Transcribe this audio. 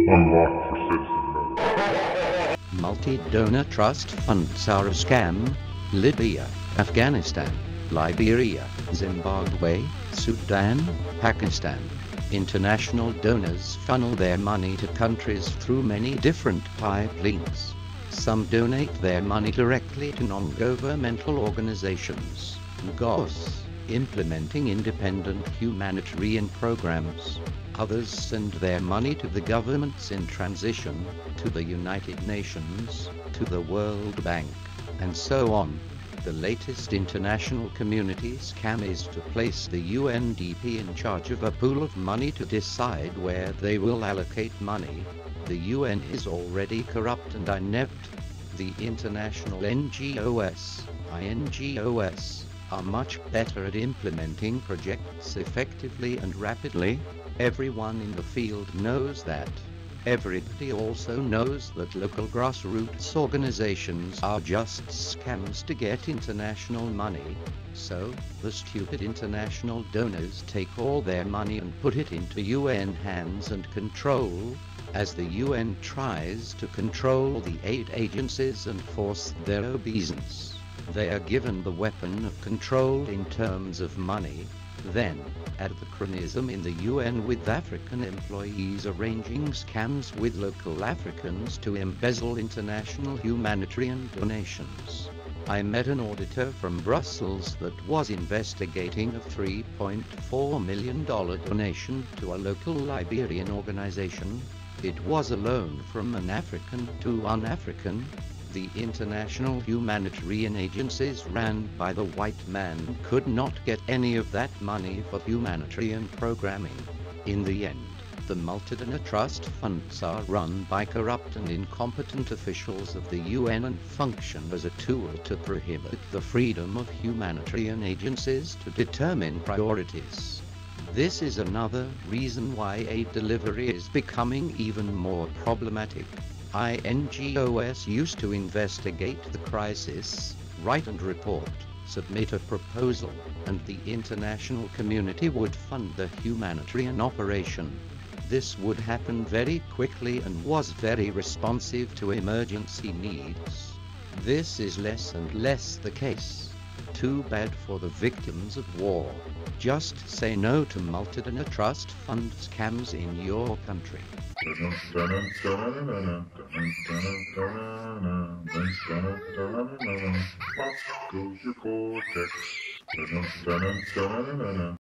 Unlocked for citizen mode. Multi-donor trust funds are a scam. Libya, Afghanistan, Liberia, Zimbabwe, Sudan, Pakistan. International donors funnel their money to countries through many different pipelines. Some donate their money directly to non-governmental organizations, N.G.O.s, implementing independent humanitarian programs. Others send their money to the governments in transition, to the United Nations, to the World Bank, and so on. The latest international community scam is to place the U.N.D.P in charge of a pool of money to decide where they will allocate money. The UN is already corrupt and inept. The International N.G.O.s, I.N.G.O.s, are much better at implementing projects effectively and rapidly. Everyone in the field knows that. Everybody also knows that local grassroots organizations are just scams to get international money. So, the stupid international donors take all their money and put it into UN hands and control, as the UN tries to control the aid agencies and force their obeisance. They are given the weapon of control in terms of money. Then, add the cronyism in the UN with African employees arranging scams with local Africans to embezzle international humanitarian donations. I met an auditor from Brussels that was investigating a $3.4 million donation to a local Liberian organization. It was a loan from an African to an African. The international humanitarian agencies ran by the white man could not get any of that money for humanitarian programming. In the end, the multidonor trust funds are run by corrupt and incompetent officials of the UN and function as a tool to prohibit the freedom of humanitarian agencies to determine priorities. This is another reason why aid delivery is becoming even more problematic. I.N.G.O.s used to investigate the crisis, write and report, submit a proposal, and the international community would fund the humanitarian operation. This would happen very quickly and was very responsive to emergency needs. This is less and less the case. Too bad for the victims of war. Just say no to multidonor trust fund scams in your country. Goes your cortex.